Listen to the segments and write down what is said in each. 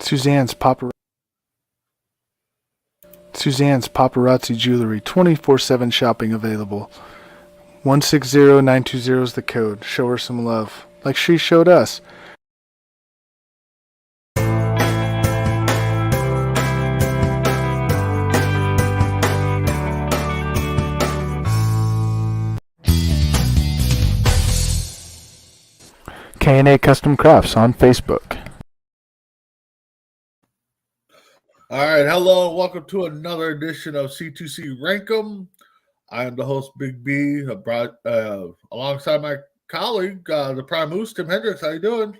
Suzanne's Papar- Suzanne's Paparazzi Jewelry, 24/7 shopping available. 160920 is the code. Show her some love, like she showed us. K&A Custom Crafts on Facebook. All right, hello, and welcome to another edition of C2C Rankem. I am the host, Big B, alongside my colleague, the Prime Moose, Tim Hendricks. How you doing?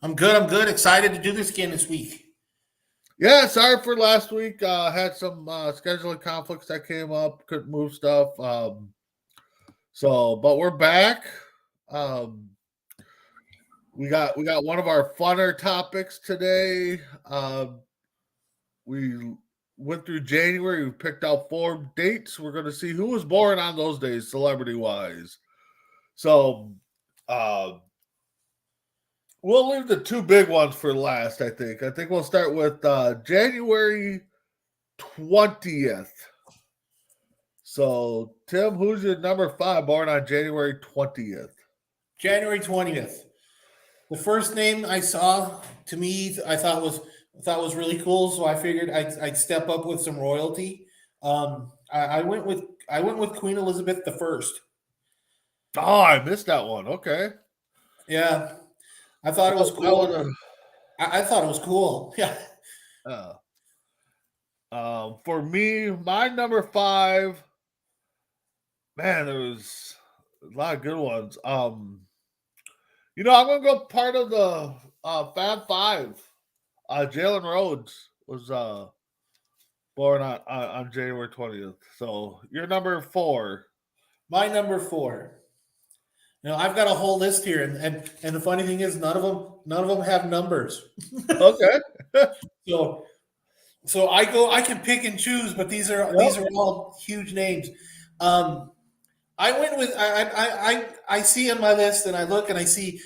I'm good. Excited to do this again this week. Yeah, sorry for last week. Had some scheduling conflicts that came up. Couldn't move stuff. But we're back. We got one of our funner topics today. We went through January. We picked out 4 dates. We're going to see who was born on those days, celebrity-wise. So we'll leave the 2 big ones for last, I think. I think we'll start with January 20th. So, Tim, who's your number 5 born on January 20th? January 20th. The first name I saw, to me, I thought was really cool, so I figured I'd step up with some royalty. I went with Queen Elizabeth I. Oh, I missed that one. Okay. Yeah, I thought it was cool. I thought it was cool. Yeah. For me, my number 5. Man, there was a lot of good ones. I'm gonna go part of the Fab 5. Jalen Rhodes was born on January 20th. So your number 4. My number 4. I've got a whole list here, and the funny thing is, none of them have numbers. Okay. So I can pick and choose, but these are all huge names. I went with I see on my list, and I look and I see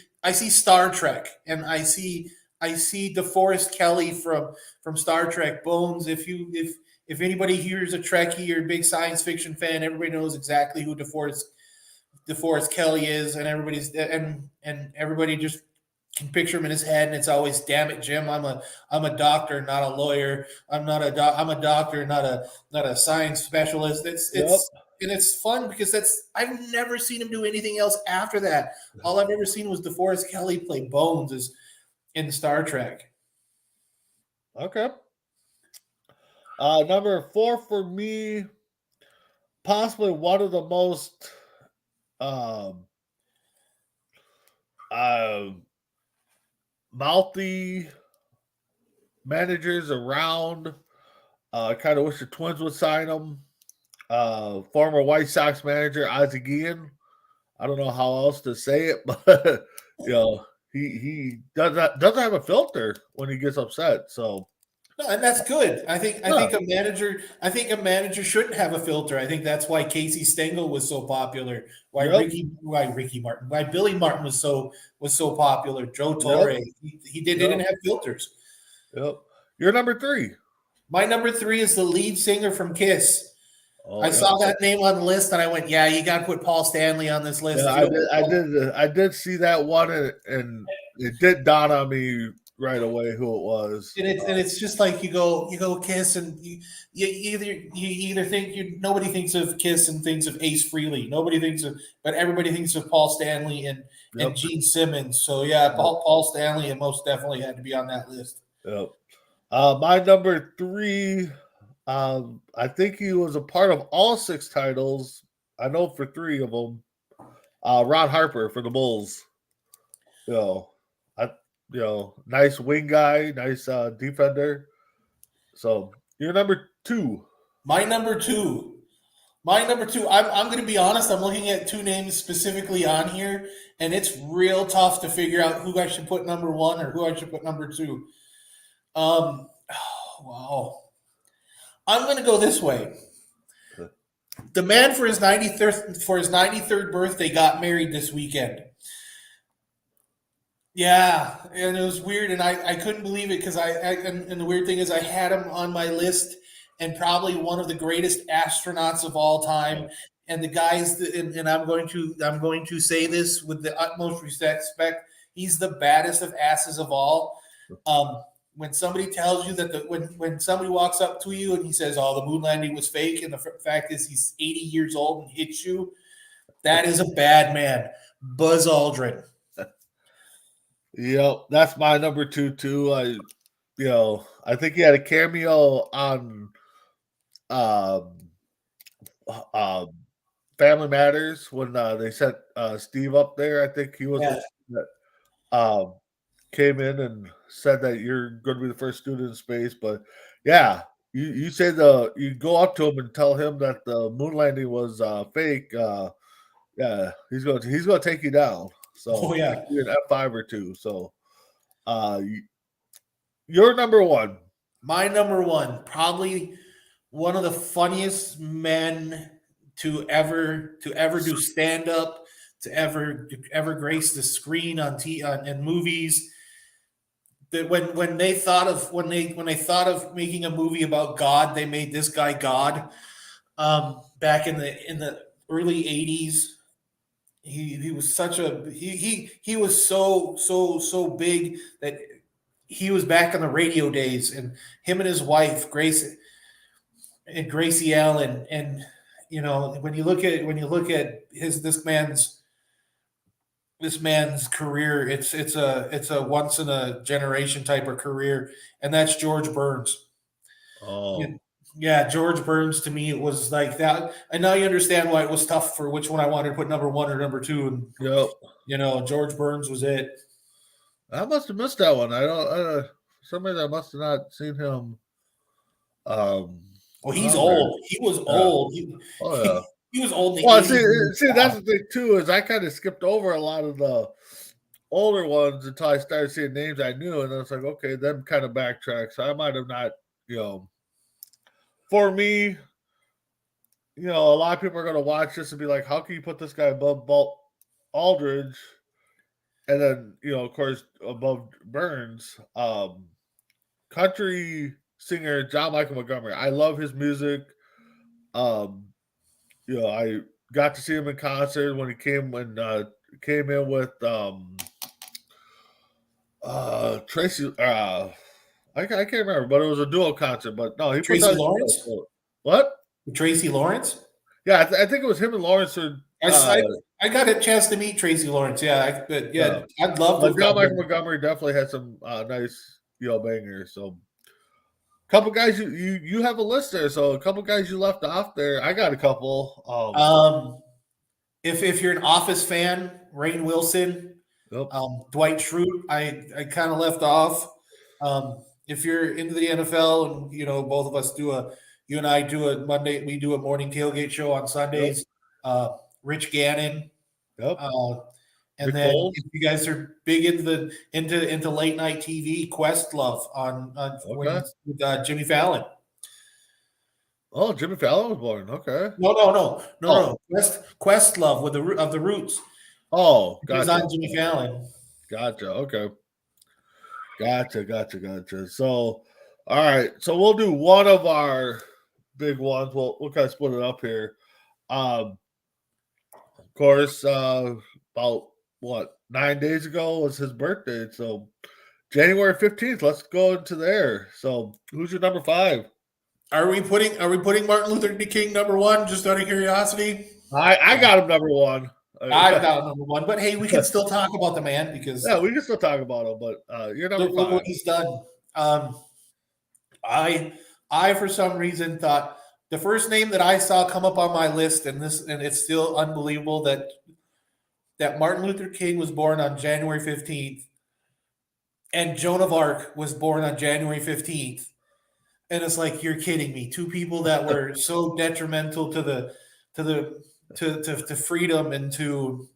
Star Trek, and I see DeForest Kelley from Star Trek. Bones. If anybody here is a Trekkie or a big science fiction fan, everybody knows exactly who DeForest Kelley is, and everybody just can picture him in his head, and it's always, damn it, Jim, I'm a doctor, not a lawyer. I'm a doctor, not a science specialist. And it's fun because I've never seen him do anything else after that. All I've ever seen was DeForest Kelley play Bones in Star Trek. Okay. Number 4 for me, possibly one of the most mouthy managers around. Kind of wish the Twins would sign him. Former White Sox manager Ozzie Guillen. I don't know how else to say it, but he doesn't have a filter when he gets upset. So, no, and that's good. I think a manager shouldn't have a filter. I think that's why Casey Stengel was so popular. Why Billy Martin was so popular. Joe Torre. He didn't have filters. Yep. Your number 3. My number 3 is the lead singer from Kiss. I saw that name on the list, and I went, "Yeah, you got to put Paul Stanley on this list." Yeah, I did see that one, and it did dawn on me right away who it was. And it's just like you go Kiss, and you either think nobody thinks of Kiss and thinks of Ace Frehley. But everybody thinks of Paul Stanley and Gene Simmons. So yeah, Paul Stanley and most definitely had to be on that list. Yep. My number 3. I think he was a part of all 6 titles. I know for 3 of them. Ron Harper for the Bulls. Nice wing guy, nice defender. So your number 2. My number 2. I'm going to be honest. I'm looking at 2 names specifically on here, and it's real tough to figure out who I should put number 1 or who I should put number 2. Wow. I'm going to go this way. The man for his 93rd birthday got married this weekend. Yeah, and it was weird, and I couldn't believe it because and the weird thing is I had him on my list, and probably one of the greatest astronauts of all time. And the guys, and I'm going to say this with the utmost respect. He's the baddest of asses of all. When somebody tells you that when somebody walks up to you and he says, "Oh, the moon landing was fake," and the fact is he's 80 years old and hits you, that is a bad man. Buzz Aldrin. Yep, that's my number two too. I think he had a cameo on um, um, Family Matters when they set Steve up there. I think he was the Yeah. one that came in and said that you're going to be the first student in space. But yeah, you say you go up to him and tell him that the moon landing was fake. Yeah, he's going to take you down. Oh So like yeah. you're an F5 or two. So uh, you're number one. My number one, probably one of the funniest men to ever do stand up, to ever grace the screen in movies. That when they thought of when they thought of making a movie about God, they made this guy God. Back in the early '80s, he was such a he was so big that he was back in the radio days, and him and his wife Gracie Allen, and when you look at his this man's career, it's a once in a generation type of career, and that's George Burns. Oh, And yeah, George Burns to me it was like that. And now you understand why it was tough for which one I wanted to put number one or number two, and yep. George Burns was it. I must have missed that one. I don't. For some reason, I must have not seen him. Well, he's On there. old. He was Yeah. old. Oh yeah. He was old in the Well, 80s. see, that's the thing too is I kind of skipped over a lot of the older ones until I started seeing names I knew, and I was like, okay, them kind of backtrack. So I might have not, you know, for me, a lot of people are going to watch this and be like, how can you put this guy above Aldridge, and then of course above Burns? Country singer John Michael Montgomery. I love his music. Um, I got to see him in concert when he came in with Tracy. I can't remember, but it was a duo concert. But no, he put Tracy that. Lawrence. What? Tracy Lawrence. Yeah, I think it was him and Lawrence. I, I, I got a chance to meet Tracy Lawrence. Yeah, but Yeah. I'd love to But have John gotten Michael him. Montgomery definitely had some nice bangers. So, couple guys you have a list there. So a couple guys you left off there. I got a couple. If you're an Office fan, Rainn Wilson, Yep. Dwight Schrute, I kind of left off. If you're into the NFL, and both of us you and I do a Monday, we do a morning tailgate show on Sundays. Rich Gannon, Yep. and Nick then Foles. if you guys are big into late night TV, Questlove on Okay. with Jimmy Fallon. Oh, Jimmy Fallon was born. Okay. No. Questlove with the Roots. Oh, He was gotcha. on Jimmy Fallon. Gotcha. Okay. Gotcha. So, all right. So we'll do one of our big ones. We'll kind of split it up here. Of course, about 9 days ago was his birthday. So January 15th. Let's go into there. So who's your number 5? Are we putting Martin Luther King number one? Just out of curiosity. I got him number 1. I've got number one, but hey, we can still talk about the man because Yeah, we can still talk about him, but you're number 5. look what he's done. I for some reason thought the first name that I saw come up on my list, and it's still unbelievable that Martin Luther King was born on January 15th, and Joan of Arc was born on January 15th. And it's like, you're kidding me. Two people that were so detrimental to freedom and to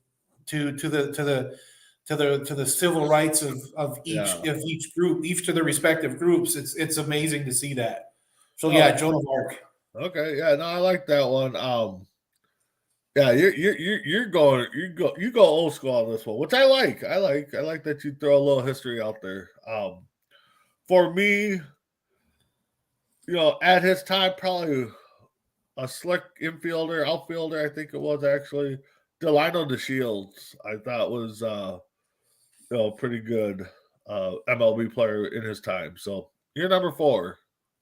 the civil rights of each group, each to their respective groups. It's amazing to see that. So yeah, Joan of Arc. Okay, yeah, no, I like that one. Yeah, you go old school on this one, which I like. I like that you throw a little history out there. For me, at his time, probably a slick infielder, outfielder. I think it was actually Delino DeShields. I thought was pretty good MLB player in his time. So you're number 4.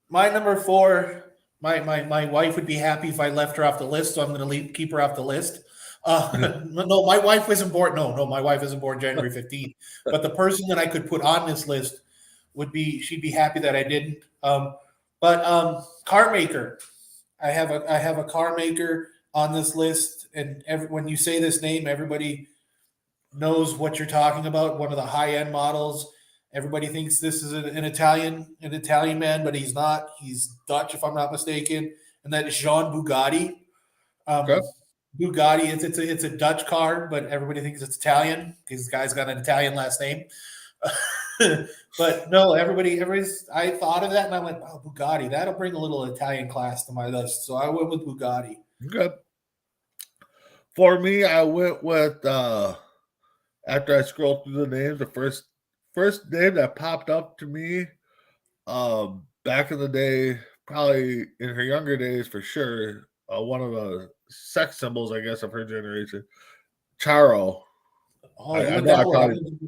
My number 4. My wife would be happy if I left her off the list, so I'm going to keep her off the list. No, my wife wasn't born. No, my wife isn't born January 15th. But the person that I could put on this list she'd be happy that I didn't. Car maker. I have a car maker on this list, and when you say this name, everybody knows what you're talking about. One of the high end models. Everybody thinks this is an Italian man, but he's not. He's Dutch, if I'm not mistaken, and that is Jean Bugatti. Okay. Bugatti, it's a Dutch car, but everybody thinks it's Italian because the guy's got an Italian last name. But no, everybody's. I thought of that and I went, "Oh, Bugatti, that'll bring a little Italian class to my list." So I went with Bugatti. Good. For me, I went with after I scrolled through the names, the first name that popped up to me, back in the day, probably in her younger days for sure, one of the sex symbols, I guess, of her generation, Charo. Oh, I you went know that one.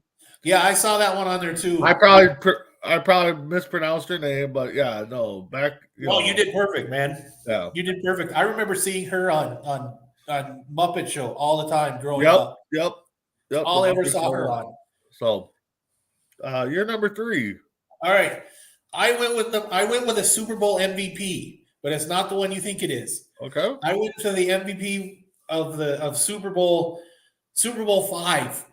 Yeah, I saw that one on there too. I probably mispronounced her name, but yeah, no, back. You did perfect, man. Yeah. You did perfect. I remember seeing her on Muppet Show all the time growing up. Yep. All I ever saw her on. So, you're number 3. All right, I went with a Super Bowl MVP, but it's not the one you think it is. Okay. I went to the MVP of Super Bowl 5.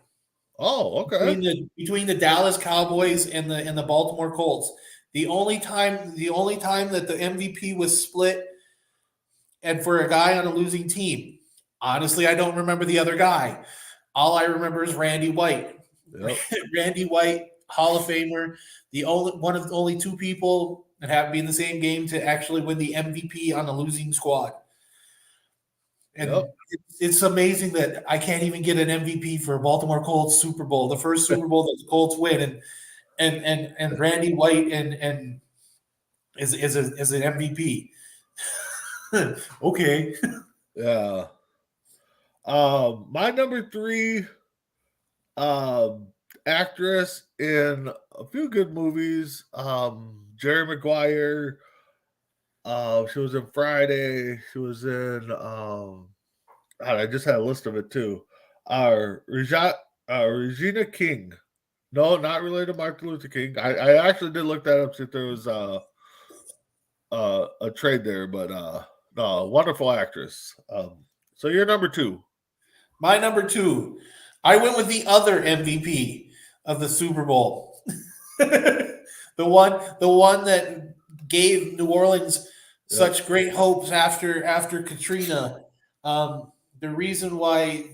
Oh, okay. Between the Dallas Cowboys and the Baltimore Colts. The only time that the MVP was split and for a guy on a losing team. Honestly, I don't remember the other guy. All I remember is Randy White. Yep. Randy White, Hall of Famer, one of the only 2 people that have to be in the same game to actually win the MVP on the losing squad. And it's amazing that I can't even get an MVP for a Baltimore Colts Super Bowl, the first Super Bowl that the Colts win, and Randy White and is an MVP. Okay. Yeah. My number 3 actress in a few good movies. Jerry Maguire. She was in Friday. She was in I just had a list of it too. Regina King. No, not related to Martin Luther King. I actually did look that up, see if there was a trade there, but no, wonderful actress. So you're number 2. My number 2. I went with the other MVP of the Super Bowl. the one that gave New Orleans such great hopes after Katrina. The reason why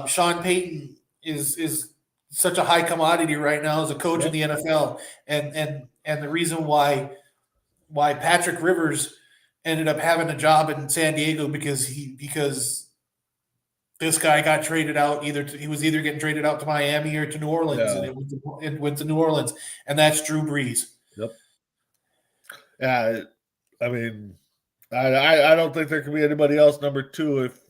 Sean Payton is such a high commodity right now as a coach in the NFL, and the reason why Patrick Rivers ended up having a job in San Diego because this guy got traded out. He was either getting traded out to Miami or to New Orleans, and it went to New Orleans, and that's Drew Brees. Yep. Yeah, I mean, I don't think there can be anybody else number 2 if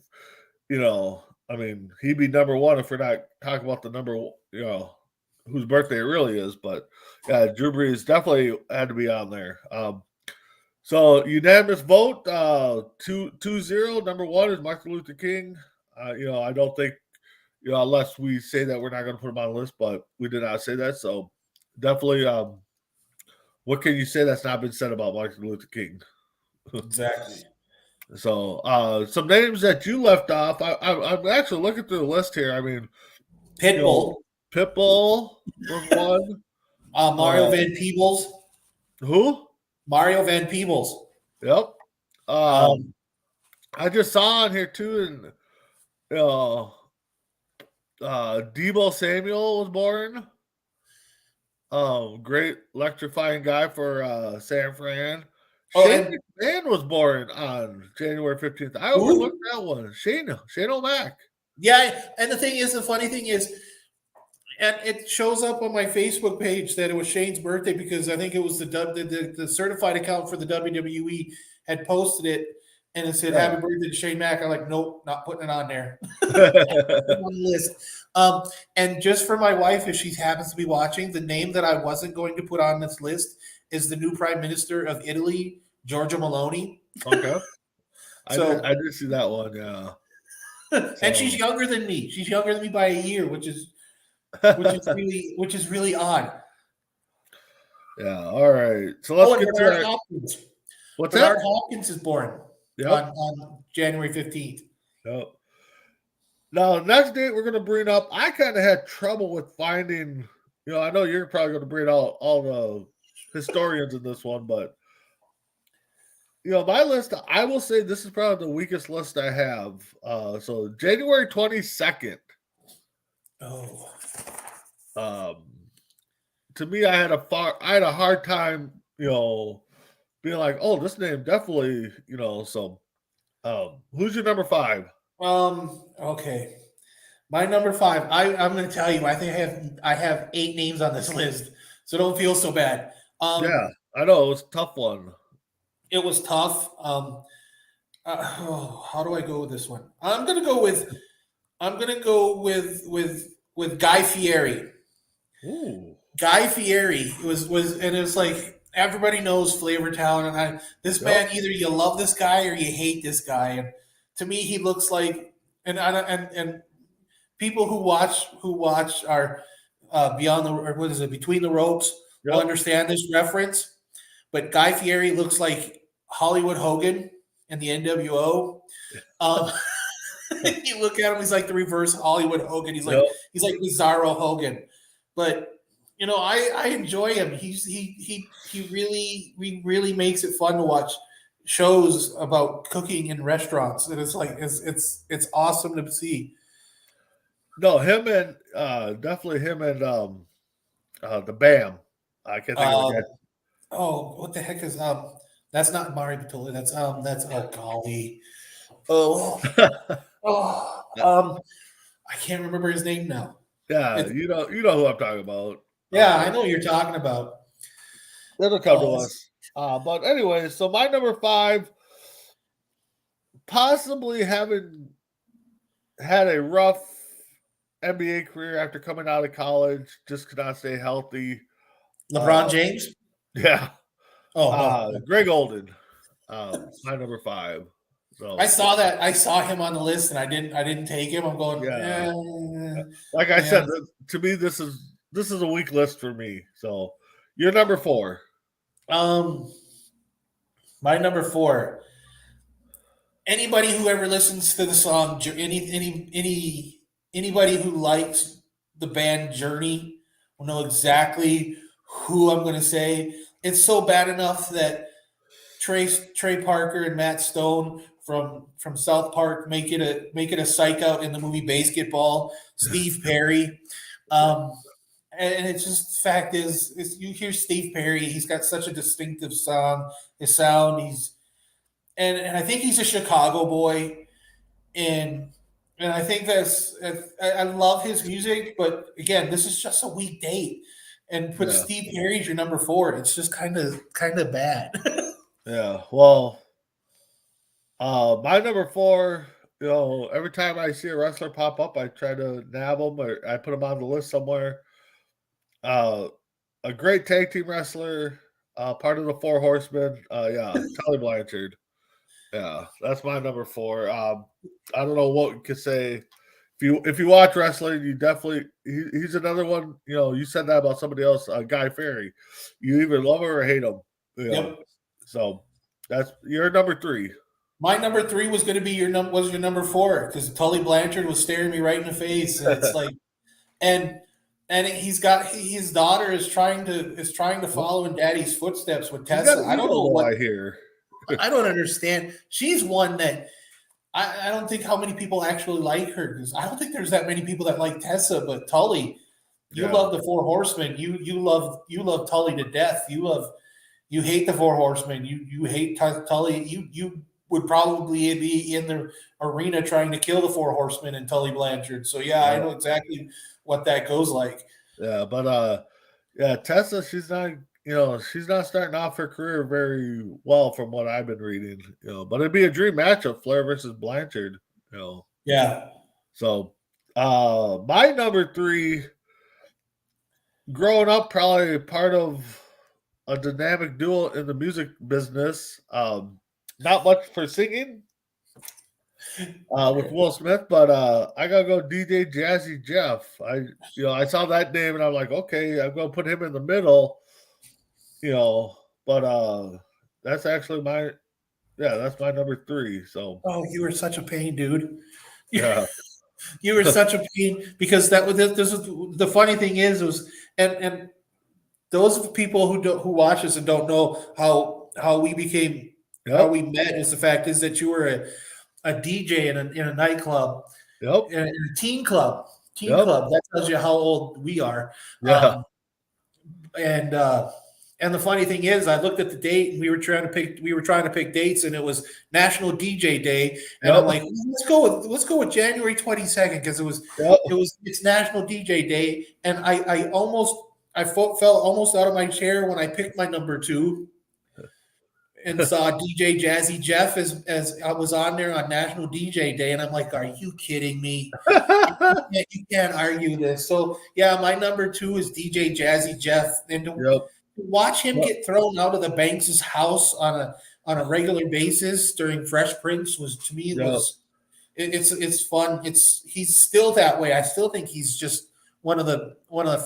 I mean, he'd be number 1 if we're not talking about the number whose birthday it really is. But yeah, Drew Brees definitely had to be on there. So unanimous vote, 2-0. Number 1 is Martin Luther King. I don't think unless we say that we're not going to put him on the list, but we did not say that. So definitely, what can you say that's not been said about Martin Luther King? Exactly. So, some names that you left off. I'm actually looking through the list here. I mean, Pitbull. Pitbull was one. Mario Van Peebles. Who? Mario Van Peebles. Yep. I just saw on here too, and Debo Samuel was born. Great electrifying guy for San Fran. Oh, Shane and McMahon was born on January 15th. I Who? overlooked that one. Shane O'Mac. yeah, and the funny thing is, and it shows up on my Facebook page that it was Shane's birthday because I think it was the certified account for the WWE had posted it and it said Yeah. "Happy birthday to Shane Mack." I'm like, nope, not putting it on there. On the list. And just for my wife, if she happens to be watching, the name that I wasn't going to put on this list is the new Prime Minister of Italy, Giorgia Meloni. Okay. I So, did see that one, yeah. and she's So- younger than me. She's younger than me by a year, which is really odd. Yeah, all right. So let's and get to Bernard our, Hopkins. what's Bernard that? Hopkins is born Yep. on January 15th. Yep. Now, next date we're going to bring up, I kind of had trouble with finding, I know you're probably going to bring out all the historians in this one, but, my list, I will say this is probably the weakest list I have. So January 22nd. Oh. To me, I had a hard time, being like, oh, this name definitely, so who's your number 5? Okay. My number 5. I'm going to tell you. I think I have 8 names on this list, so don't feel so bad. Yeah, I know it was a tough one. It was tough. How do I go with this one? I'm going to go with Guy Fieri. Ooh. Guy Fieri was and it was like everybody knows Flavor Town, and this man, either you love this guy or you hate this guy. And to me, he looks like and people who watch our Beyond the, or what is it, Between the Ropes will understand this reference. But Guy Fieri looks like Hollywood Hogan in the NWO. You look at him; he's like the reverse Hollywood Hogan. He's like Bizarro Hogan. But I enjoy him. He really makes it fun to watch shows about cooking in restaurants, and it's like it's awesome to see. No, him and definitely him and the Bam. I can't think of it. Oh, what the heck is that's not Mari Batoli. That's oh golly. Oh, I can't remember his name now. Yeah, you know who I'm talking about. Yeah, I know what you're talking about. It'll come to us. But anyway, so my number 5, possibly having had a rough NBA career after coming out of college, just could not stay healthy. LeBron James? Yeah. Oh, no. Greg Olden. My number 5. So I saw that. I saw him on the list, and I didn't take him. I'm going. Like I said, to me, this is a weak list for me. So you're number 4. My number 4. Anybody who ever listens to the song, anybody who likes the band Journey will know exactly who I'm going to say. It's so bad enough that Trey Parker and Matt Stone from South Park make it a psych out in the movie Basketball. Steve Perry, and it's just the fact is you hear Steve Perry, he's got such a distinctive sound. His sound, and I think he's a Chicago boy, and I think I love his music. But again, this is just a weak date, and put Steve Perry as your number 4. It's just kind of bad. Yeah, well, my number 4, every time I see a wrestler pop up, I try to nab them or I put them on the list somewhere. A great tag team wrestler, part of the Four Horsemen. Tully Blanchard. Yeah, that's my number 4. I don't know what you could say. If you watch wrestling, you definitely he's another one. You said that about somebody else, Guy Fieri. You either love him or hate him. Yep. So that's your number 3. My number 3 was going to be your number 4 because Tully Blanchard was staring me right in the face, and it's like, and he's got his daughter is trying to follow in Daddy's footsteps with Tessa. I don't know what I hear. I don't understand. She's one that I don't think how many people actually like her because I don't think there's that many people that like Tessa, but Tully, you love the Four Horsemen. You love Tully to death. You love You hate the Four Horsemen. You hate Tully. You would probably be in the arena trying to kill the Four Horsemen and Tully Blanchard. So yeah, I know exactly what that goes like. Yeah, but yeah, Tessa, she's not, she's not starting off her career very well from what I've been reading, but it'd be a dream matchup, Flair versus Blanchard, Yeah. So my number 3, growing up, probably part of a dynamic duo in the music business. Not much for singing with Will Smith, but I gotta go DJ Jazzy Jeff. I saw that name and I'm like, okay, I'm gonna put him in the middle. But that's actually that's my number 3. So you were such a pain, dude. yeah, You were such a pain because this is the funny thing is and those people who watch us and don't know how we became how we met is the fact is that you were a DJ in a nightclub, in a teen club. That tells you how old we are. Yeah. And the funny thing is, I looked at the date and we were trying to pick dates, and it was National DJ Day, and I'm like, let's go with January 22nd because it's National DJ Day, and I felt almost out of my chair when I picked my number 2 and saw DJ Jazzy Jeff as I was on there on National DJ Day, and I'm like, are you kidding me? You can't argue this. So yeah, my number 2 is DJ Jazzy Jeff, and to watch him get thrown out of the Banks' house on a regular basis during Fresh Prince was, to me, it's fun. He's still that way. I still think he's just one of the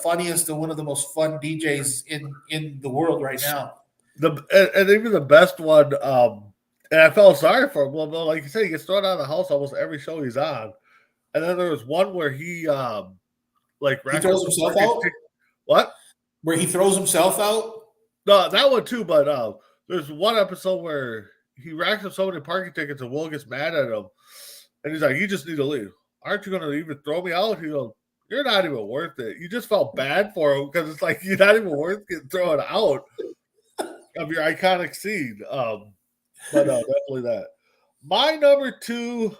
funniest and one of the most fun DJs in the world right now. And even the best one, and I felt sorry for him. Well, like you said, he gets thrown out of the house almost every show he's on. And then there was one where he throws himself out. What? Where he throws himself out? No, that one too. But there's one episode where he racks up so many parking tickets, and Will gets mad at him, and he's like, "You just need to leave. Aren't you going to even throw me out?" He goes, "You're not even worth it." You just felt bad for him because it's like you're not even worth getting thrown out of your iconic scene. But no, definitely that. My number 2,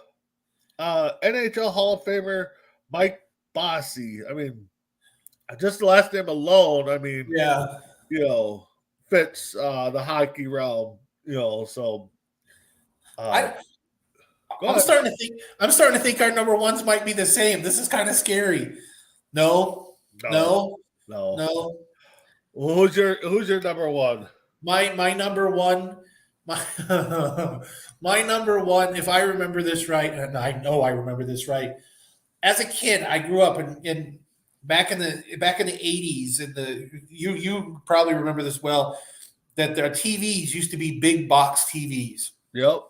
NHL Hall of Famer Mike Bossy. I mean, just the last name alone, fits the hockey realm. So I'm starting to think our number 1s might be the same. This is kind of scary. No. Well, who's your number 1? My number 1, my number 1, if I remember this right, and I know I remember this right, as a kid, I grew up in back in the 80s, and you probably remember this well, that their TVs used to be big box TVs. Yep.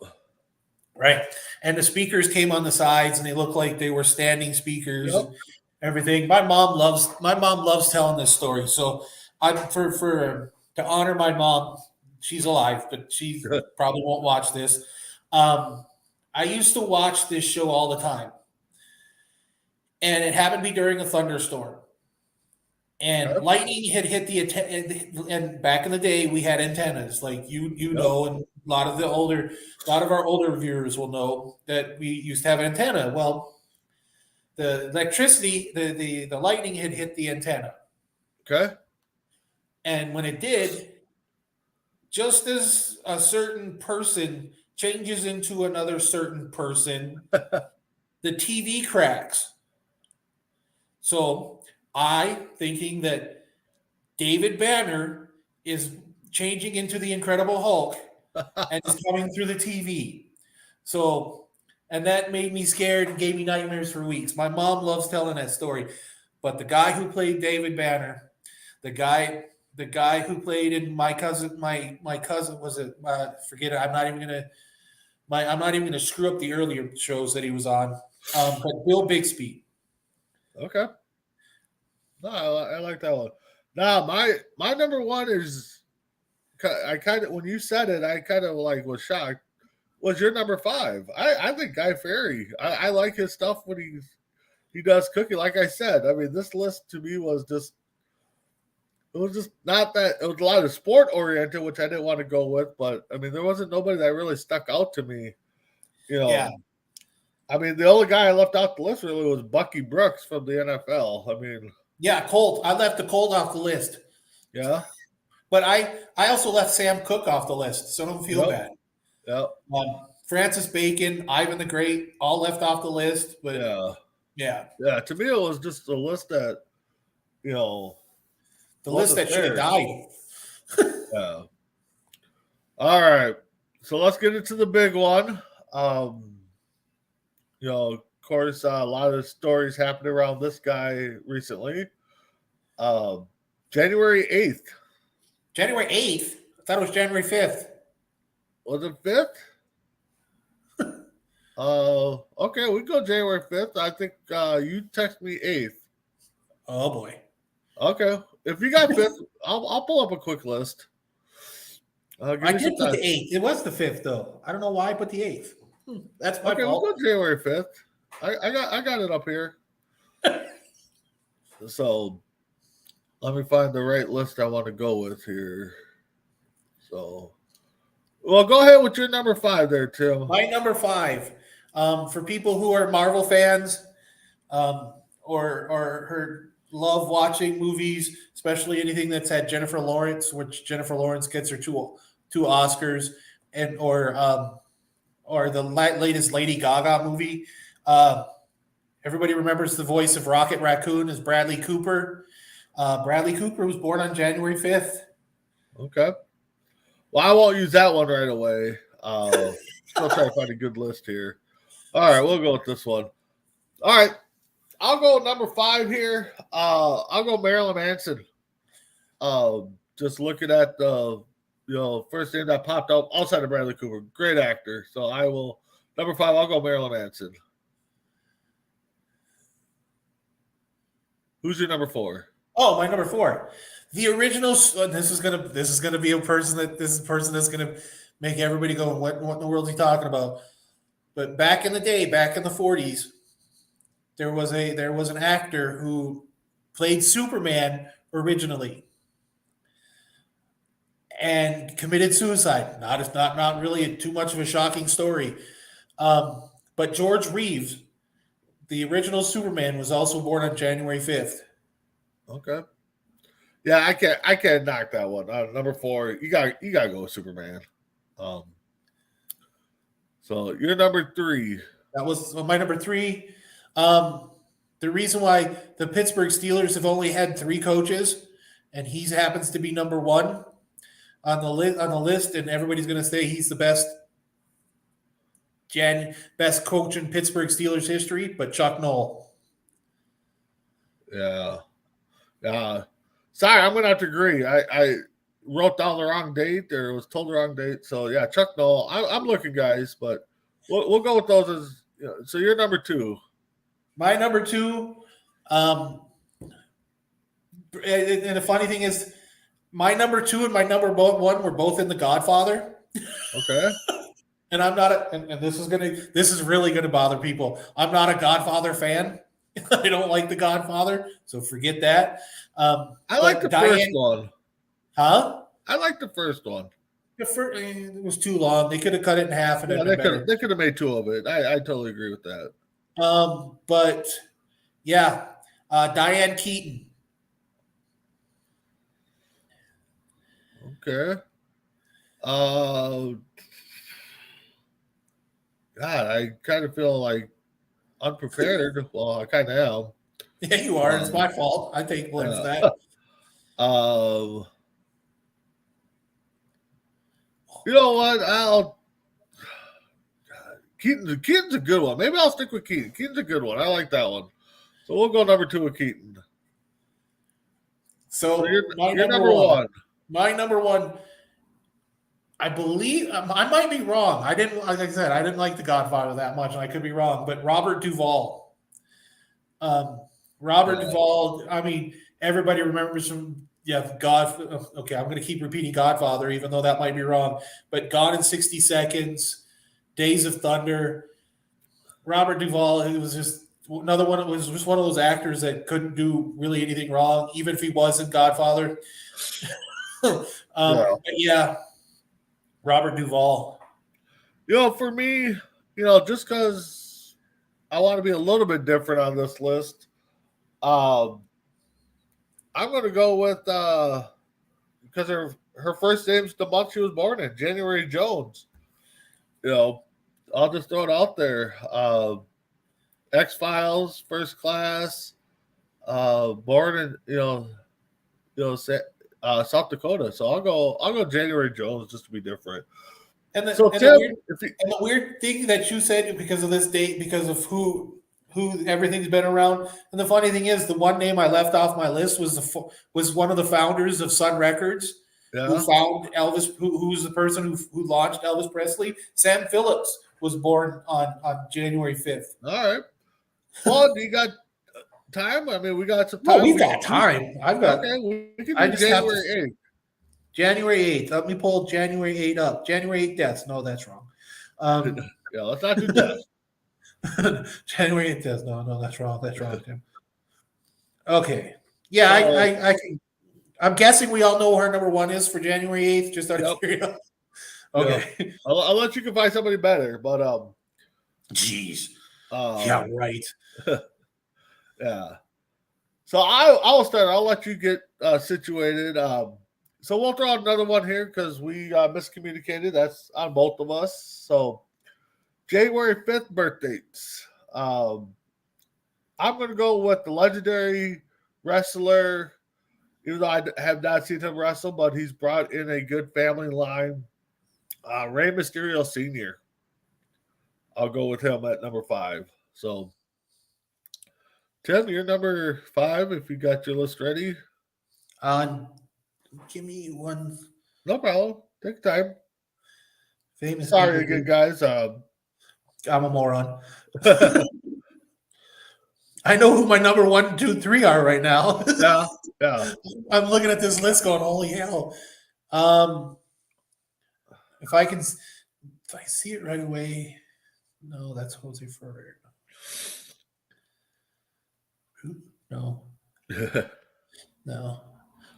Right. And the speakers came on the sides, and they looked like they were standing speakers and everything. My mom loves telling this story. So I'm to honor my mom. She's alive, but she probably won't watch this. I used to watch this show all the time. And it happened to be during a thunderstorm. And lightning had hit and back in the day we had antennas, like you know, and a lot of our older viewers will know that we used to have an antenna. Well, the electricity, the lightning had hit the antenna. Okay. And when it did, just as a certain person changes into another certain person, the TV cracks. So I, thinking that David Banner is changing into the Incredible Hulk and is coming through the TV. So, and that made me scared and gave me nightmares for weeks. My mom loves telling that story. But the guy who played David Banner, the guy who played in my cousin was forget it. I'm not even gonna screw up the earlier shows that he was on. But Bill Bixby. Okay. No, I like that one. Now, my number 1 is, I kind of, when you said it, I kind of was shocked. Was your number 5? I think Guy Fieri. I like his stuff when he does cooking. Like I said, I mean, this list to me was just it was just not that. It was a lot of sport oriented, which I didn't want to go with. But I mean, there wasn't nobody that really stuck out to me. You know, Yeah. I mean, the only guy I left out the list really was Bucky Brooks from the NFL. I mean, Yeah, Colt. I left the Colt off the list. yeah, But I also left Sam Cooke off the list, so don't feel bad. Yep. Francis Bacon, Ivan the Great, all left off the list. But yeah. To me, it was just a list that, the list that should have there. died. Yeah. All right, so let's get into the big one. Of course, a lot of stories happened around this guy recently. January 8th. January 8th? I thought it was January 5th. Was it 5th? Okay, we go January 5th. I think you text me 8th. Oh, boy. Okay. If you got 5th, I'll pull up a quick list. I did put the 8th. It was the 5th, though. I don't know why I put the 8th. That's my okay, fault. we'll go January 5th. I got it up here. So let me find the right list I want to go with here. So, well, go ahead with your number 5 there, Tim. My number 5, for people who are Marvel fans, or love watching movies, especially anything that's had Jennifer Lawrence, which Jennifer Lawrence gets her two Oscars, and or the latest Lady Gaga movie. Everybody remembers the voice of Rocket Raccoon as Bradley Cooper. Bradley Cooper was born on January 5th. Okay. Well, I won't use that one right away. Still trying to find a good list here. All right, we'll go with this one. All right, I'll go with number 5 here. I'll go Marilyn Manson. Just looking at the first name that popped up outside of Bradley Cooper, great actor. So I will number 5. I'll go Marilyn Manson. Who's your number 4? Oh, my number 4. The original. This is gonna be a person that's gonna make everybody go, what in the world is he talking about? But back in the day, back in the 40s, there was an actor who played Superman originally and committed suicide. Not really too much of a shocking story. But George Reeves, the original Superman, was also born on January 5th. Okay. Yeah, I can't knock that one. Number 4, you got to go with Superman. So you're number 3. That was my number 3. The reason why the Pittsburgh Steelers have only had 3 coaches, and he happens to be number 1 on the list, and everybody's going to say he's the best coach in Pittsburgh Steelers history, but Chuck Noll. Yeah. Sorry, I'm gonna have to agree. I wrote down the wrong date or was told the wrong date. So yeah, Chuck Noll. I'm looking, guys, but we'll go with those as. So you're number 2. My number 2. And the funny thing is, my number 2 and my number 1 were both in The Godfather. Okay. And I'm not and this is really gonna bother people. I'm not a Godfather fan. I don't like The Godfather, so forget that. I like the first one. Huh? I like the first one. It was too long. They could have cut it in half. And they could have made 2 of it. I totally agree with that. But yeah, Diane Keaton. Okay. God, I kind of feel like unprepared. Well, I kind of am. Yeah, you are. It's my fault. I take blame for that. You know what? Keaton's a good one. Maybe I'll stick with Keaton. Keaton's a good one. I like that one. So we'll go number 2 with Keaton. So you're number 1. My number 1. I believe I might be wrong. Like I said, I didn't like The Godfather that much, and I could be wrong. But Robert Duvall. Duvall. I mean, everybody remembers him. Yeah, okay, I'm going to keep repeating Godfather, even though that might be wrong. But Gone in 60 Seconds, Days of Thunder. Robert Duvall. It was just another one was just one of those actors that couldn't do really anything wrong, even if he wasn't Godfather. Yeah. But yeah, Robert Duvall. For me, just because I want to be a little bit different on this list, um, I'm going to go with because her first name's the month she was born in, January Jones. You know, I'll just throw it out there. X Files, First Class, born in South Dakota. So I'll go January Jones just to be different. And the, So and the Tim, weird and the weird thing that you said because of this date, because of who everything's been around. And the funny thing is, the one name I left off my list was one of the founders of Sun Records, who yeah, found Elvis, who's the person who launched Elvis Presley. Sam Phillips was born on January 5th. all right. Well, you got time? I mean, we got some No, time. we've got time. Okay, we can I do just have to. January 8th. January 8th. Let me pull January 8th up. January 8th deaths. No, that's wrong. Yeah, let's not do death. January 8th deaths. No, that's wrong. That's wrong, Tim. Okay. Yeah, So, I can. I'm guessing we all know who our number one is for January 8th, just out of Yep. curiosity. Yeah. Okay. I'll let you can find somebody better, but Jeez. Yeah, right. yeah. So I'll start. I'll let you get situated. So we'll throw out another one here because we miscommunicated. That's on both of us. So January 5th birthdays. I'm going to go with the legendary wrestler, even though I have not seen him wrestle, but he's brought in a good family line. Rey Mysterio Sr. I'll go with him at number 5. So, Tim, you're number 5 if you got your list ready. Give me one No problem. Take time. famous. Sorry again, guys. I'm a moron. I know who my number 1, 2, 3 are right now. Yeah. I'm looking at this list going, holy hell. If I see it right away, no, that's Jose Ferrer. No.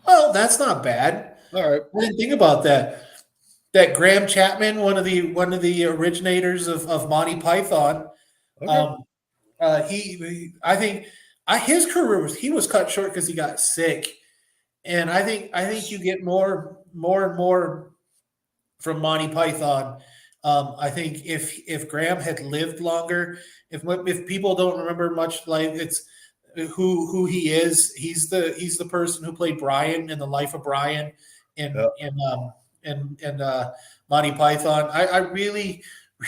Well, that's not bad. All right. I didn't think about that. That Graham Chapman, one of the originators of Monty Python, Okay. I think his career he was cut short because he got sick, and I think you get more and more from Monty Python. I think if Graham had lived longer, if people don't remember much, like it's who he is, he's the person who played Brian in The Life of Brian in Monty Python. I really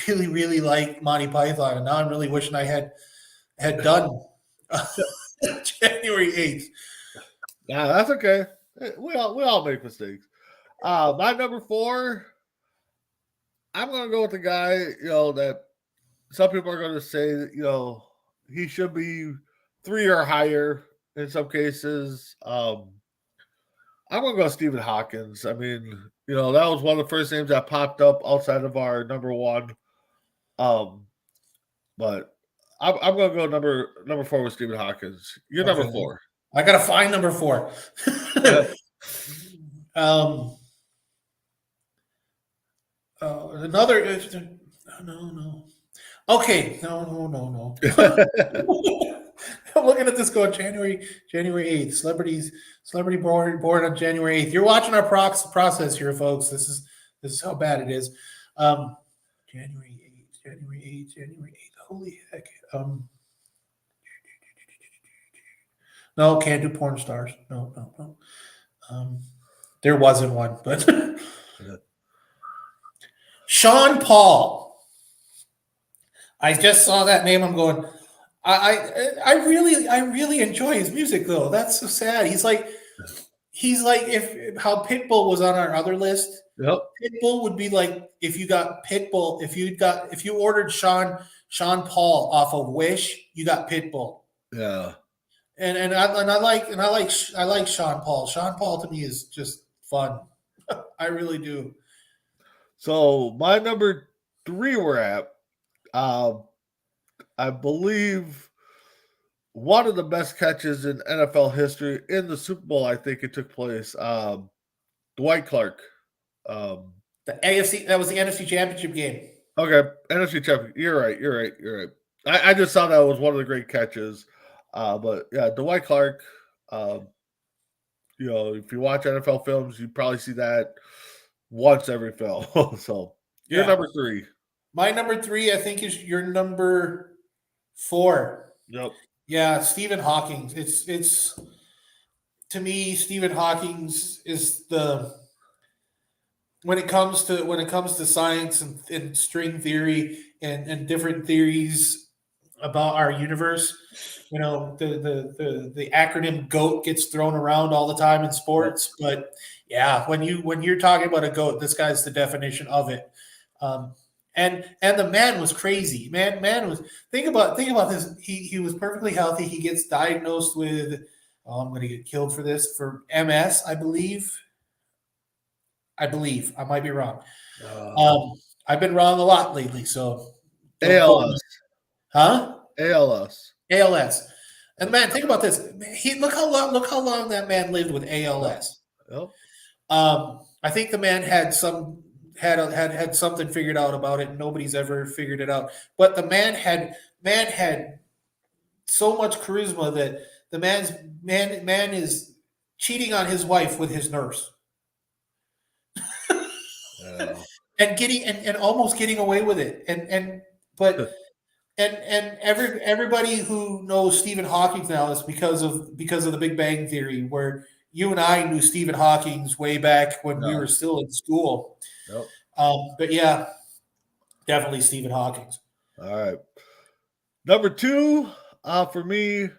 really like Monty Python, and now I'm really wishing I had done January 8th. Nah, that's okay. We all make mistakes. My number 4, I'm gonna go with the guy, that some people are gonna say that, he should be 3 or higher in some cases. I'm gonna go Stephen Hawkins. I mean, that was one of the first names that popped up outside of our number 1. But I'm gonna go number 4 with Stephen Hawkins. You're Okay. number 4. I gotta find number 4. Another no. Okay, no. I'm looking at this going January 8th. Celebrity born on January 8th. You're watching our process here, folks. This is how bad it is. January 8th. Holy heck. No, can't do porn stars. No. There wasn't one, but Sean Paul. I just saw that name. I'm going. I really enjoy his music though. That's so sad. He's like if how Pitbull was on our other list. Yep. Pitbull would be like if you got Pitbull. If you ordered Sean Paul off of Wish, you got Pitbull. Yeah. And I like Sean Paul. Sean Paul to me is just fun. I really do. So my number 3 we're at. I believe one of the best catches in NFL history in the Super Bowl. I think it took place. Dwight Clark. The AFC, that was the NFC Championship game. Okay, NFC champion. You're right. You're right. You're right. I just saw that was one of the great catches. But yeah, Dwight Clark. Um, if you watch NFL films, you probably see that once every film. So you're Yeah. number 3. My number 3, I think, is your number 4. Yep. Yeah, Stephen Hawking. It's to me, Stephen Hawking is the when it comes to science and string theory and different theories about our universe. The acronym GOAT gets thrown around all the time in sports, but yeah, when you're talking about a GOAT, this guy's the definition of it. And the man was crazy. Man was think about this. He was perfectly healthy. He gets diagnosed with I'm going to get killed for this, for MS, I believe. I might be wrong. I've been wrong a lot lately, so ALS. Huh? ALS. ALS. And man, think about this. Look how long that man lived with ALS. Yep. I think the man had something figured out about it. Nobody's ever figured it out. But the man had so much charisma that the man is cheating on his wife with his nurse. and almost getting away with it. But everybody who knows Stephen Hawking now is because of the Big Bang Theory, where you and I knew Stephen Hawking's way back when we were still in school. Yep. But yeah, definitely Stephen Hawking. All right. Number 2, for me,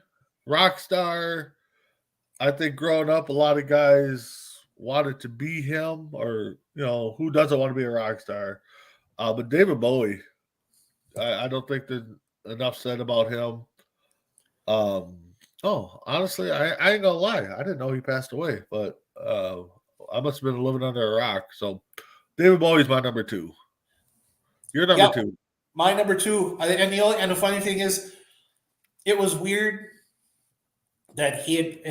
rock star. I think growing up, a lot of guys wanted to be him, or who doesn't want to be a rock star? But David Bowie, I don't think there's enough said about him. Honestly, I ain't gonna lie, I didn't know he passed away, but I must have been living under a rock. So David Bowie's my number 2. You're number 2. My number 2, and the funny thing is, it was weird that he had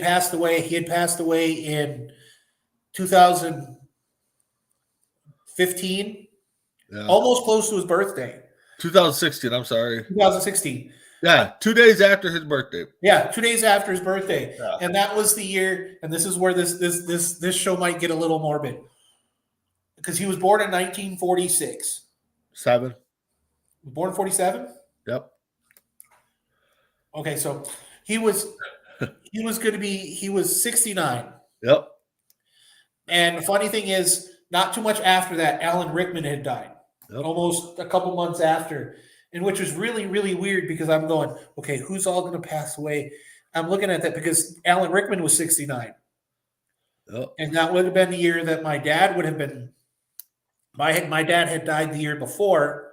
passed away. He had passed away in 2015, almost close to his birthday. 2016. I'm sorry. 2016. Yeah, 2 days after his birthday. Yeah, 2 days after his birthday, and that was the year. And this is where this show might get a little morbid, because he was born in 1946. 7. Born 47. Yep. Okay, so he was 69. Yep. And the funny thing is, not too much after that, Alan Rickman had died. Yep. Almost a couple months after, and which was really, really weird, because I'm going, okay, who's all going to pass away? I'm looking at that because Alan Rickman was 69. Yep. And that would have been the year that my dad would have been. My dad had died the year before,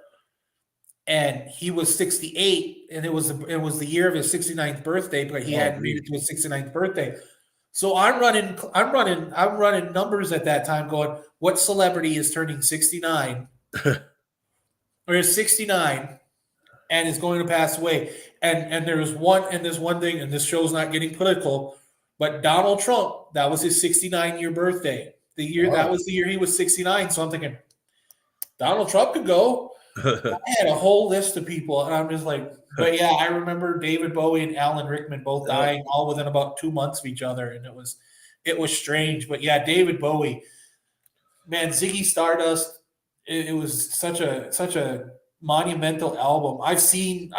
and he was 68, and it was the year of his 69th birthday, but he hadn't made it to his 69th birthday. So I'm running numbers at that time, going, what celebrity is turning 69 or is 69 and is going to pass away? And there's one thing, and this show's not getting political, but Donald Trump, that was his 69-year birthday. That was the year he was 69. So I'm thinking, Donald Trump could go. I had a whole list of people, and I'm just like, but yeah, I remember David Bowie and Alan Rickman both dying all within about 2 months of each other, and it was strange. But yeah, David Bowie, man, Ziggy Stardust, it was such a monumental album. I've seen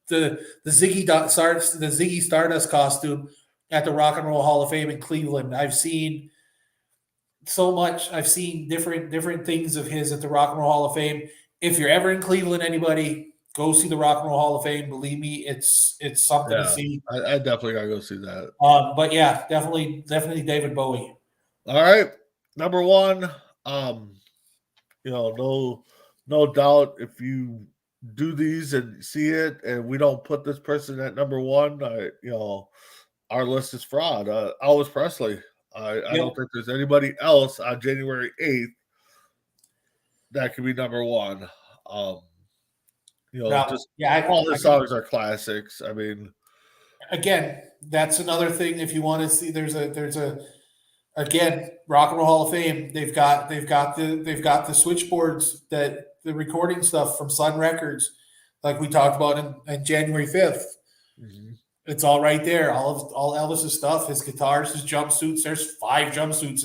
the Ziggy Stardust costume at the Rock and Roll Hall of Fame in Cleveland. I've seen so much. I've seen different things of his at the Rock and Roll Hall of Fame. If you're ever in Cleveland, anybody, go see the Rock and Roll Hall of Fame. Believe me, it's something to see. I definitely gotta go see that. But yeah, definitely David Bowie. All right, number 1. No doubt, if you do these and see it, and we don't put this person at number 1, our list is fraud. Elvis Presley. I don't think there's anybody else on January 8th that could be number 1. No, just yeah, all his songs are classics. I mean, again, that's another thing. If you want to see, there's a again, Rock and Roll Hall of Fame. They've got the switchboards, that the recording stuff from Sun Records, like we talked about in January 5th. mhm. It's all right there. All Elvis's stuff, his guitars, his jumpsuits. There's 5 jumpsuits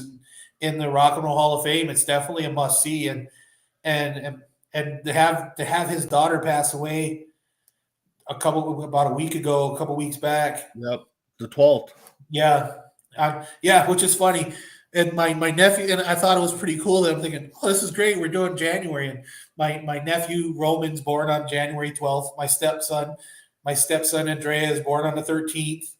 in the Rock and Roll Hall of Fame. It's definitely a must see. And and to have his daughter pass away about a week ago, a couple weeks back. Yep, the 12th. Yeah, yeah, which is funny. And my nephew, and I thought it was pretty cool. That I'm thinking, oh, this is great. We're doing January, and my nephew Roman's born on January 12th. My stepson Andrea is born on the 13th.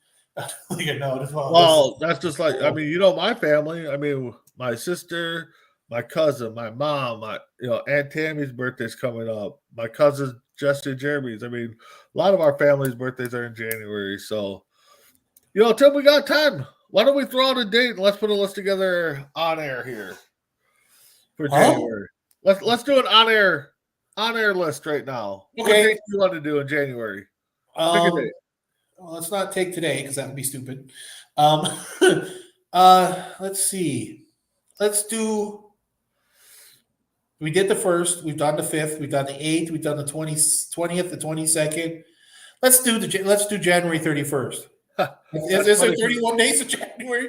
Well, that's just like, I mean, my family. I mean, my sister, my cousin, my mom, my Aunt Tammy's birthday's coming up. My cousin Jesse Jeremy's. I mean, a lot of our family's birthdays are in January. So, Tim, we got time. Why don't we throw out a date and let's put a list together on air here for January? Let's do an on air list right now. Okay. What date do you want to do in January? Pick a date. Well, let's not take today because that would be stupid. Let's see. Let's do. We did the 1st. We've done the 5th. We've done the 8th. We've done the 20th, the 22nd. Let's do January 31st. Is there 31 days of January?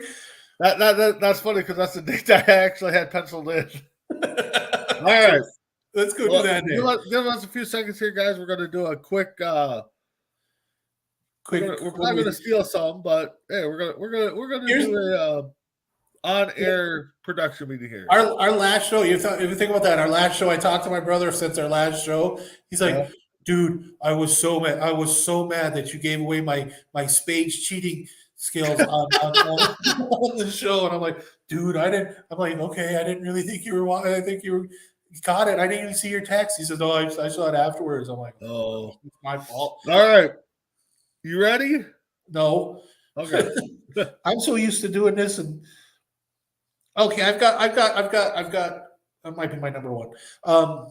That's funny because that's the date that I actually had penciled in. All right. Let's go do that. Give us a few seconds here, guys. We're going to do a quick. We're probably going to steal some, but hey, we're gonna do a on-air production meeting here. Our last show. If you think about that, our last show. I talked to my brother since our last show. He's like, "Dude, I was so mad. I was so mad that you gave away my spades cheating skills on the show." And I'm like, "Dude, I didn't." I'm like, "Okay, I didn't really think you were. I think you caught it. I didn't even see your text." He says, "No, I saw it afterwards." I'm like, "Oh, it's my fault." All right, you ready? No. Okay. I'm so used to doing this, and okay, I've got. That might be my number one. No.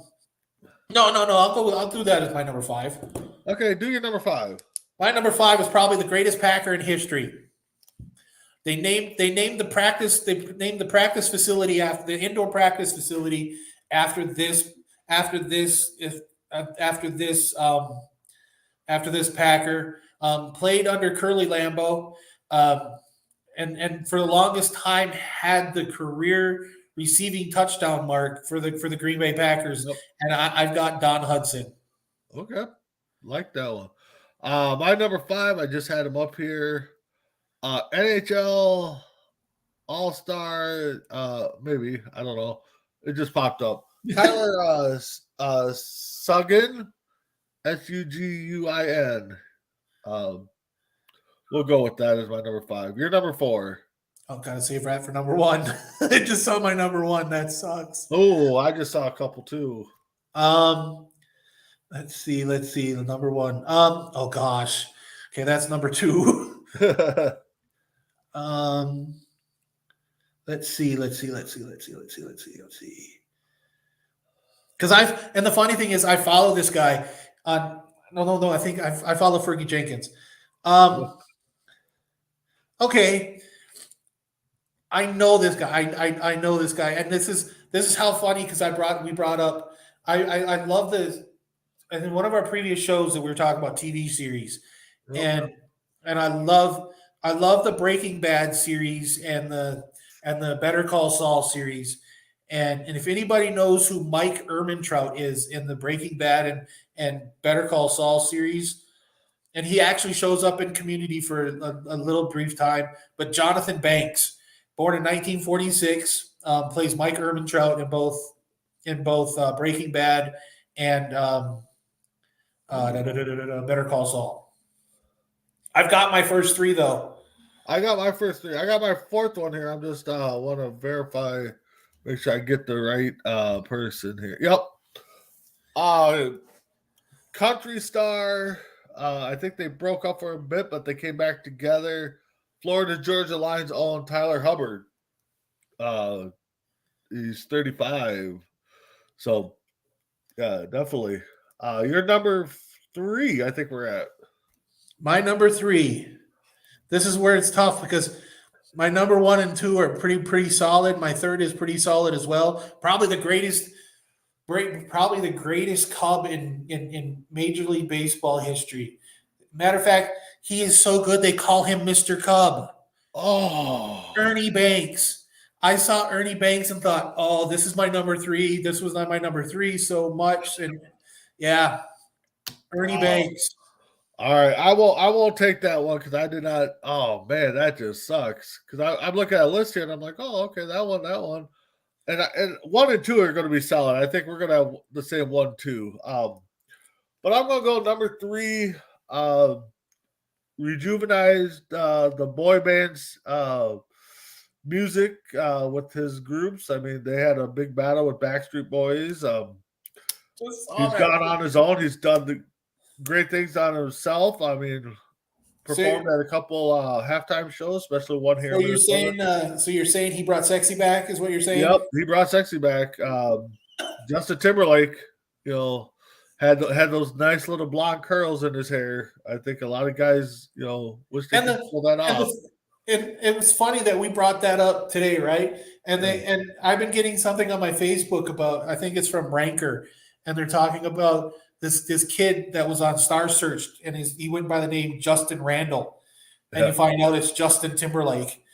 I'll do that as my number 5. Okay, do your number 5. My number 5 is probably the greatest Packer in history. They named the practice facility after the indoor practice facility after this Packer. Played under Curly Lambeau, and for the longest time had the career receiving touchdown mark for the Green Bay Packers. Yep. And I've got Don Hudson. Okay, like that one. My number 5, I just had him up here. NHL All-Star, maybe, I don't know. It just popped up. Tyler Suguin, Suguin. We'll go with that as my number 5. You're number 4. I've got to save that for number 1. I just saw my number 1. That sucks. Oh, I just saw a couple too. Let's see. The number 1. Oh gosh. Okay, that's number 2. Let's see. Because and the funny thing is, I follow this guy on. No. I think I follow Fergie Jenkins. Okay. I know this guy. I know this guy, and this is how funny because we brought up. I love this. And in one of our previous shows that we were talking about TV series, and I love the Breaking Bad series and the Better Call Saul series. And if anybody knows who Mike Ehrmantraut is in the Breaking Bad and Better Call Saul series, and he actually shows up in Community for a little brief time, but Jonathan Banks, born in 1946, plays Mike Ehrmantraut in both Breaking Bad and Better Call Saul. I've got my first 3 though. I got my first 3. I got my 4th one here. I'm just want to verify, make sure I get the right person here. Yep. Country star. I think they broke up for a bit, but they came back together. Florida Georgia Lions own Tyler Hubbard. He's 35. So, yeah, definitely. Your number 3, I think we're at. My number 3. This is where it's tough because my number 1 and 2 are pretty solid. My third is pretty solid as well. Probably the greatest Cub in Major League Baseball history. Matter of fact, he is so good they call him Mr. Cub. Oh, Ernie Banks. I saw Ernie Banks and thought, oh, this is my number 3. This was not my number 3 so much. And yeah, Ernie Banks. All right, I won't take that one because I did not. Oh man, that just sucks. Because I'm looking at a list here and I'm like, oh, okay, that one, and 1 and 2 are going to be solid. I think we're going to have the same 1, 2. But I'm going to go number 3. Rejuvenized the boy band's music with his groups. I mean, they had a big battle with Backstreet Boys. He's gone on his own. He's done the great things on himself. I mean, performed at a couple halftime shows, especially one here. So you're saying he brought sexy back? Is what you're saying? Yep, he brought sexy back. Justin Timberlake, had those nice little blonde curls in his hair. I think a lot of guys, wish they could pull that off. It was funny that we brought that up today, right? And I've been getting something on my Facebook about, I think it's from Ranker, and they're talking about this kid that was on Star Search, and he went by the name Justin Randall, and you find out it's Justin Timberlake.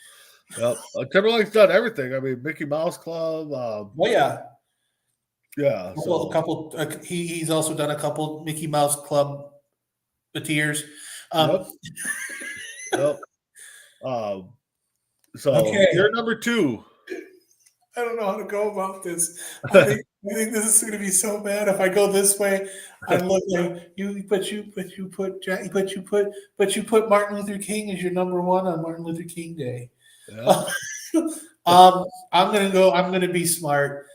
Yep, Timberlake's done everything. I mean, Mickey Mouse Club. Yeah. He's also done a couple Mickey Mouse Club tears. Yep. So okay. You're number 2. I don't know how to go about this. I think this is going to be so bad if I go this way. I look like you put Martin Luther King as your number 1 on Martin Luther King Day. Yeah. I'm gonna be smart.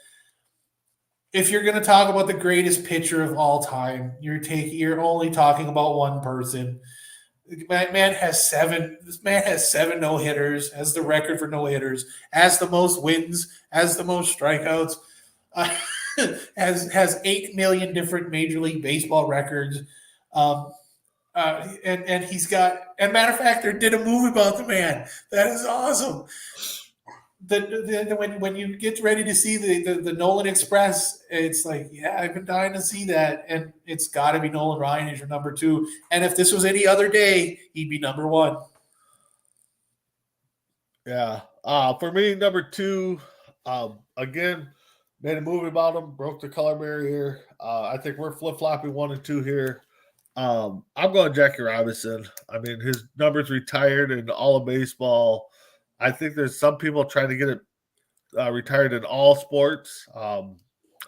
If you're gonna talk about the greatest pitcher of all time, you're only talking about one person. This man has 7 no-hitters, has the record for no-hitters, has the most wins, has the most strikeouts, has 8 million different Major League Baseball records. And he's got, and matter of fact, they did a movie about the man. That is awesome. When you get ready to see the Nolan Express, it's like, yeah, I've been dying to see that, and it's got to be Nolan Ryan as your number 2. And if this was any other day, he'd be number 1. Yeah. For me, number 2, again, made a movie about him, broke the color barrier. I think we're flip-flopping 1 and 2 here. I'm going Jackie Robinson. I mean, his number's retired in all of baseball. I think there's some people trying to get it retired in all sports. I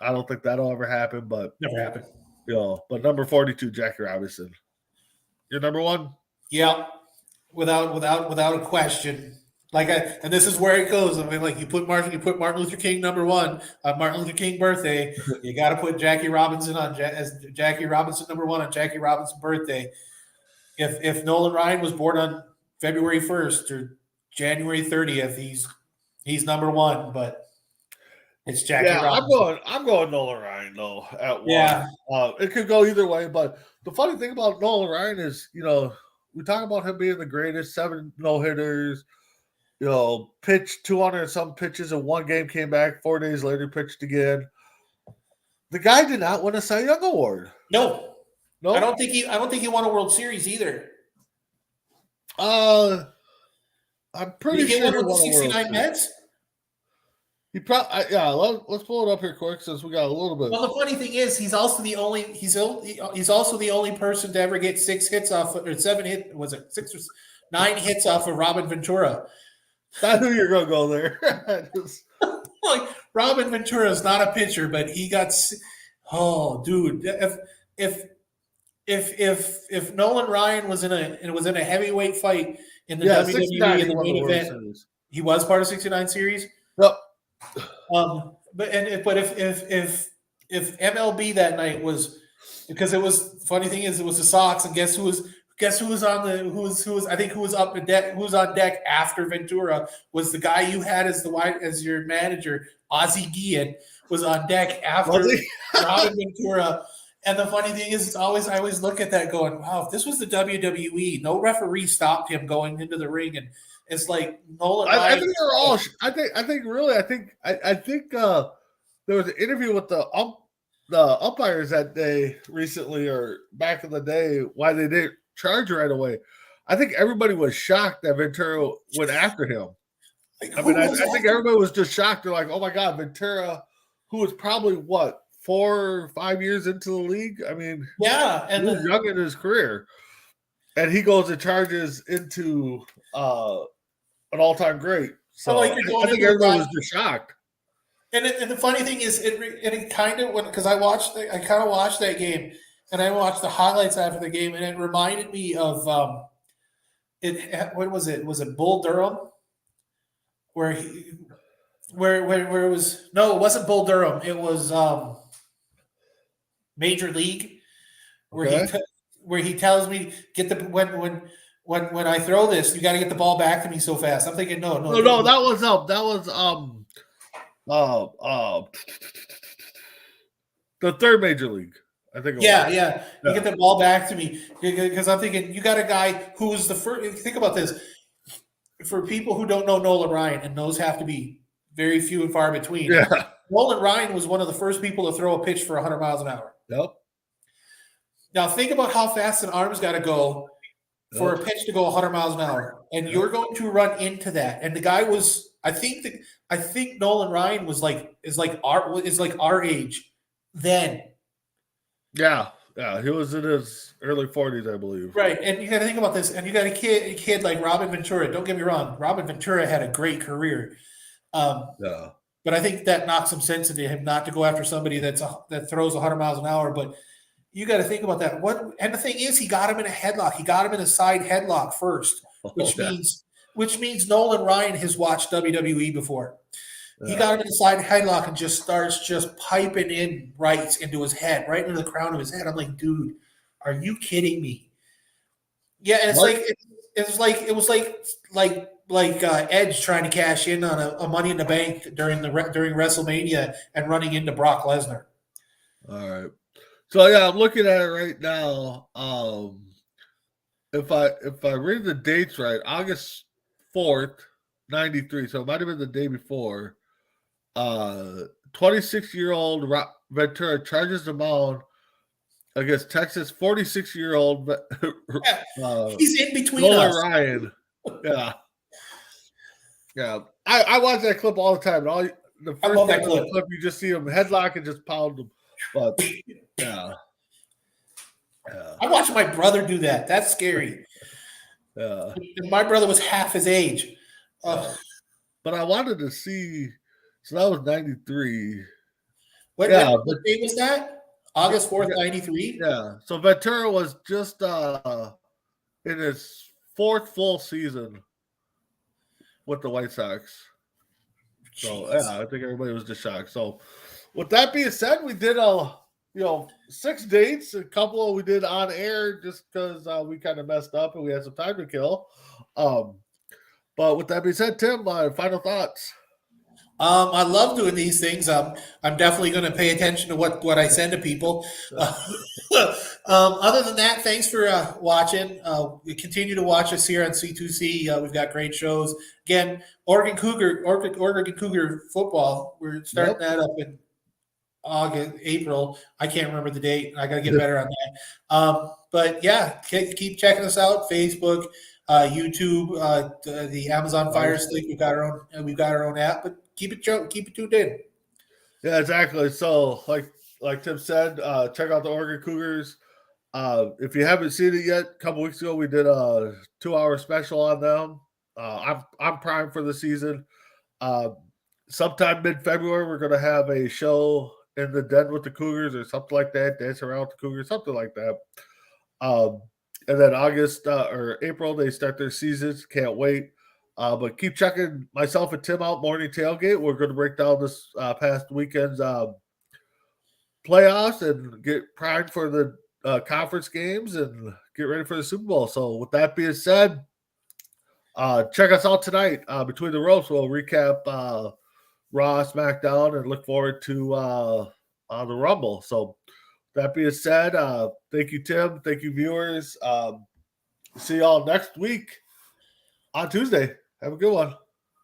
don't think that'll ever happen, but never happen. But number 42, Jackie Robinson. Your number 1? Yeah, without a question. And this is where it goes. I mean, like you put Martin Luther King number 1 on Martin Luther King birthday. You got to put Jackie Robinson as Jackie Robinson number 1 on Jackie Robinson birthday. If Nolan Ryan was born on February 1st or January 30th, he's number 1, but it's Jackie Robinson. I'm going Nolan Ryan though at 1. Yeah. It could go either way, but the funny thing about Nolan Ryan is, we talk about him being the greatest, 7 no-hitters, pitched 200 and some pitches in one game, came back 4 days later, pitched again. The guy did not win a Cy Young Award. No. I don't think he won a World Series either. I'm pretty sure he won with the 69 Mets. He probably let's pull it up here quick since we got a little bit. Well, the funny thing is, he's also the only person to ever get 6 hits off, or 7 hit, was it 6 or 9 hits off of Robin Ventura. I knew you were gonna go there. Like Robin Ventura is not a pitcher, but he got. Oh, dude! If Nolan Ryan was in a heavyweight fight in the WWE in the main event, he was part of 69 series. Yep. But if MLB that night was, because it was, funny thing is, it was the Sox, and guess who was on deck after Ventura was the guy you had as your manager, Ozzie Guillen, was on deck after Robin Ventura, And the funny thing is, I always look at that going, wow, if this was the WWE, no referee stopped him going into the ring, and it's like Nolan I Ryan. think they're all. I think there was an interview with the umpires that day recently or back in the day why they didn't charge right away. I think everybody was shocked that Ventura went after him. Like, I who mean, I was think everybody was just shocked. They're like, "Oh my God, Ventura, who was probably what 4 or 5 years into the league? I mean, yeah, he was young in his career, and he goes and charges into an all-time great. So like you're going I think into everybody was just shocked. And the funny thing is, it kind of went because I kind of watched that game, and I watched the highlights after the game, and it reminded me of it. What was it? Was it Bull Durham? Where he, where it was? No, it wasn't Bull Durham. It was Major League, where Okay. where he tells me get the when I throw this, you got to get the ball back to me so fast. I'm thinking, no, That was uh, uh, the third major league. I think. Yeah. You get the ball back to me because I'm thinking you got a guy who was the first. Think about this. For people who don't know Nolan Ryan, and those have to be very few and far between. Yeah. Nolan Ryan was one of the first people to throw a pitch for 100 miles an hour. Yep. Now think about how fast an arm's got to go for a pitch to go 100 miles an hour, and you're going to run into that. And the guy was, I think Nolan Ryan is like our age then. Yeah. He was in his early 40s, I believe. Right, and you got to think about this, and you got a kid like Robin Ventura. Don't get me wrong, Robin Ventura had a great career, Yeah. but I think that knocks some sense into him not to go after somebody that throws 100 miles an hour. But you got to think about that. And the thing is, he got him in a headlock. He got him in a side headlock first, which means Nolan Ryan has watched WWE before. He got him in the side headlock and just starts just piping in rights into his head, right into the crown of his head. I'm like, dude, are you kidding me? Yeah, and it was like Edge trying to cash in on a Money in the Bank during WrestleMania and running into Brock Lesnar. All right. So yeah, I'm looking at it right now. If I read the dates right, August 4th, 93. So it might have been the day before. 26-year-old Ventura charges the mound against Texas 46-year-old He's in between Nolan us. Ryan. Yeah. I watch that clip all the time. And the I first love time that on the clip. clip, you just see him headlock and just pound him. But yeah. I watched my brother do that. That's scary. Yeah. My brother was half his age. But I wanted to see. So that was 93. What day was that? August 4th, 93? Yeah. So Ventura was just in his fourth full season with the White Sox. So yeah, I think everybody was just shocked. So with that being said, we did 6 dates. A couple we did on air just because we kind of messed up and we had some time to kill. But with that being said, Tim, final thoughts. I love doing these things. I'm definitely going to pay attention to what I send to people. Other than that, thanks for watching. We continue to watch us here on C2C. We've got great shows. Again, Oregon Cougar football. We're starting that up in August, April. I can't remember the date. I got to get better on that. But yeah, keep checking us out. Facebook, YouTube, the Amazon Fire Stick. We've got our own app, but keep it tuned in. Yeah, exactly. So like Tim said, check out the Oregon Cougars. If you haven't seen it yet, a couple weeks ago we did a 2-hour special on them. I'm primed for the season. Sometime mid-February we're going to have a show in the den with the Cougars or something like that, dance around with the Cougars, something like that. And then August or April they start their seasons. Can't wait. But keep checking myself and Tim out morning tailgate. We're going to break down this past weekend's playoffs and get primed for the conference games and get ready for the Super Bowl. So with that being said, check us out tonight. Between the Ropes, we'll recap Raw, SmackDown, and look forward to the Rumble. So that being said, thank you, Tim. Thank you, viewers. See y'all next week on Tuesday. Have a good one.